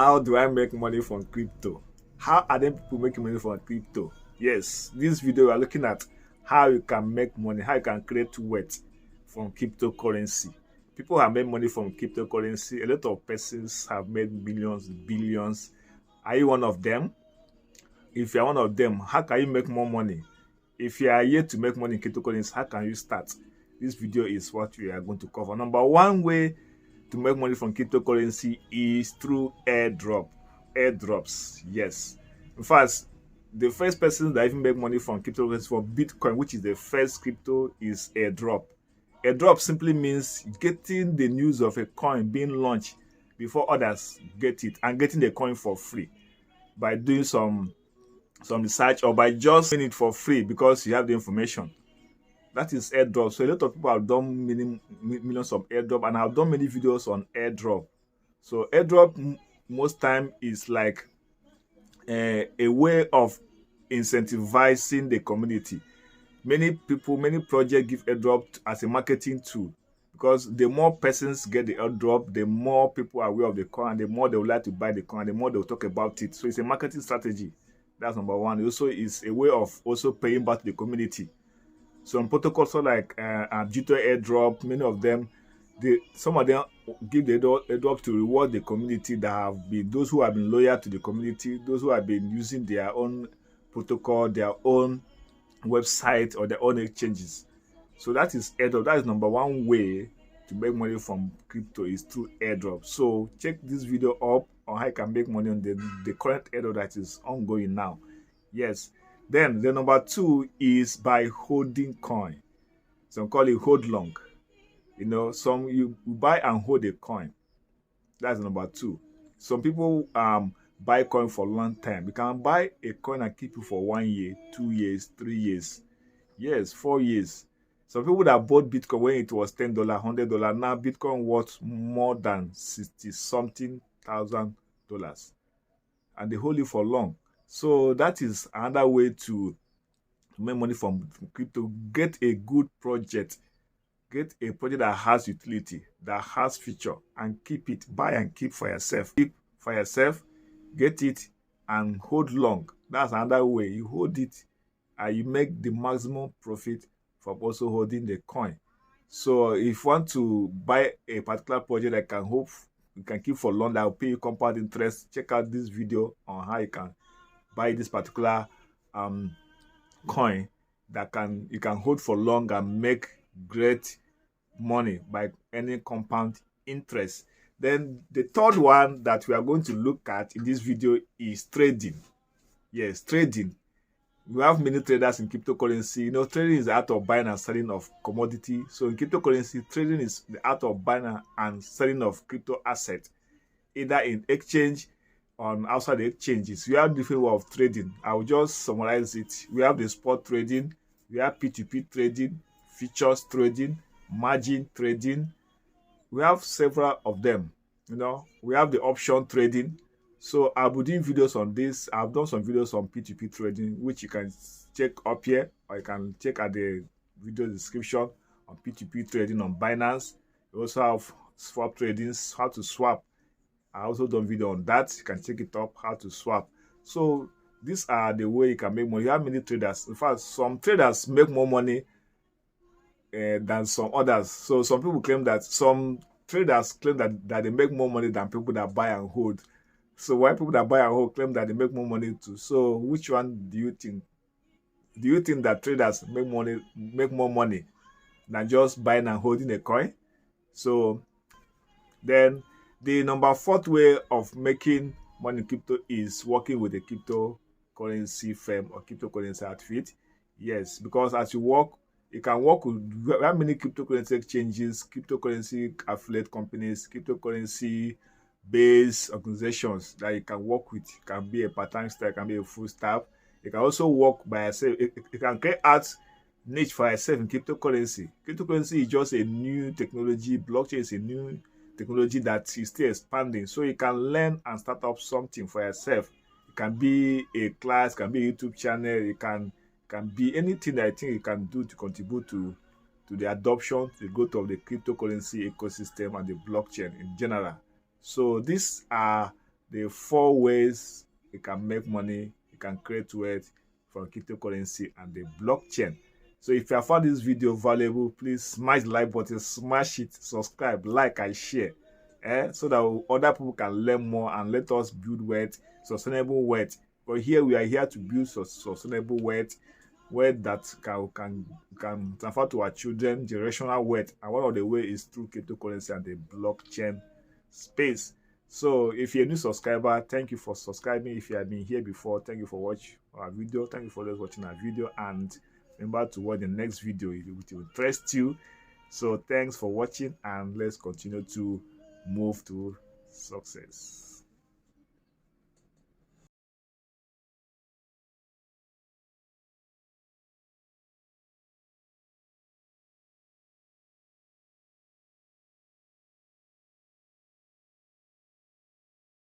How do I make money from crypto? How are them people making money from crypto? Yes, this video we are looking at how you can make money, how you can create wealth from cryptocurrency. People have made money from cryptocurrency. A lot of persons have made millions, billions. Are you one of them? If you are one of them, how can you make more money? If you are yet to make money in cryptocurrency, how can you start? This video is what we are going to cover. Number one way to make money from cryptocurrency is through airdrops. Yes, in fact, the first person that even make money from cryptocurrency for Bitcoin, which is the first crypto, is airdrop. Airdrop simply means getting the news of a coin being launched before others get it, and getting the coin for free by doing some research, or by just doing it for free because you have the information. That is airdrop. So a lot of people have done millions of airdrop, and I've done many videos on airdrop. So airdrop most time is like a way of incentivizing the community. Many people, many projects give airdrop as a marketing tool, because the more persons get the airdrop, the more people are aware of the coin, and the more they would like to buy the coin, the more they'll talk about it. So it's a marketing strategy. That's number one. It also is a way of also paying back to the community. Some protocols like Jupiter Airdrop, many of them, some of them give the airdrop to reward the community that have been, those who have been loyal to the community, those who have been using their own protocol, their own website, or their own exchanges. So that is airdrop. That is number one way to make money from crypto, is through airdrop. So check this video up on how you can make money on the current airdrop that is ongoing now. Yes. Then the number two is by holding coin. Some call it hold long. You know, some you buy and hold a coin. That's number two. Some people buy coin for a long time. You can buy a coin and keep it for 1 year, 2 years, 3 years, yes, 4 years. Some people that bought Bitcoin when it was $10, $100. Now Bitcoin worth more than 60 something thousand dollars, and they hold it for long. So that is another way to make money from crypto. Get a good project. Get a project that has utility, that has feature, and keep it. Buy and keep for yourself. Keep for yourself, get it, and hold long. That's another way. You hold it and you make the maximum profit from also holding the coin. So if you want to buy a particular project that can hope you can keep for long, that will pay you compound interest, check out this video on how you can buy this particular coin that you can hold for long and make great money by any compound interest. Then the third one that we are going to look at in this video is trading. Yes, trading. We have many traders in cryptocurrency. You know, trading is the art of buying and selling of commodity. So in cryptocurrency, trading is the art of buying and selling of crypto assets, either in exchange on outside the exchanges. We have different way of trading. I will just summarize it. We have the spot trading, we have P2P trading, futures trading, margin trading. We have several of them. You know, we have the option trading. So I'll be doing videos on this. I've done some videos on P2P trading, which you can check up here, or you can check at the video description on P2P trading on Binance. We also have swap trading, how to swap. I also done video on that. You can check it up, how to swap. So these are the way you can make money. You have many traders. In fact, some traders make more money than some others. So some people claim that, some traders claim that they make more money than people that buy and hold. So why people that buy and hold claim that they make more money too? So which one do you think? Do you think that traders make more money than just buying and holding a coin? So then the number fourth way of making money in crypto is working with a cryptocurrency firm or cryptocurrency outfit. Yes, because as you work, you can work with how many cryptocurrency exchanges, cryptocurrency affiliate companies, cryptocurrency based organizations that you can work with. It can be a part-time staff, it can be a full staff. You can also work by yourself. You can create out niche for yourself in cryptocurrency. Cryptocurrency is just a new technology. Blockchain is a new technology that is still expanding. So you can learn and start up something for yourself. It can be a class, it can be a YouTube channel, it can be anything that I think you can do to contribute to the adoption, the growth of the cryptocurrency ecosystem and the blockchain in general. So these are the 4 ways you can make money, you can create wealth from cryptocurrency and the blockchain. So if you have found this video valuable, please smash the like button, smash it, subscribe, like, and share, so that other people can learn more and let us build wealth, sustainable wealth. But here we are here to build sustainable wealth that can transfer to our children, generational wealth. And one of the way is through cryptocurrency and the blockchain space. So if you're a new subscriber, thank you for subscribing. If you have been here before, thank you for watching our video. Thank you for those watching our video, and remember to watch the next video. It will interest you. So thanks for watching, and let's continue to move to success.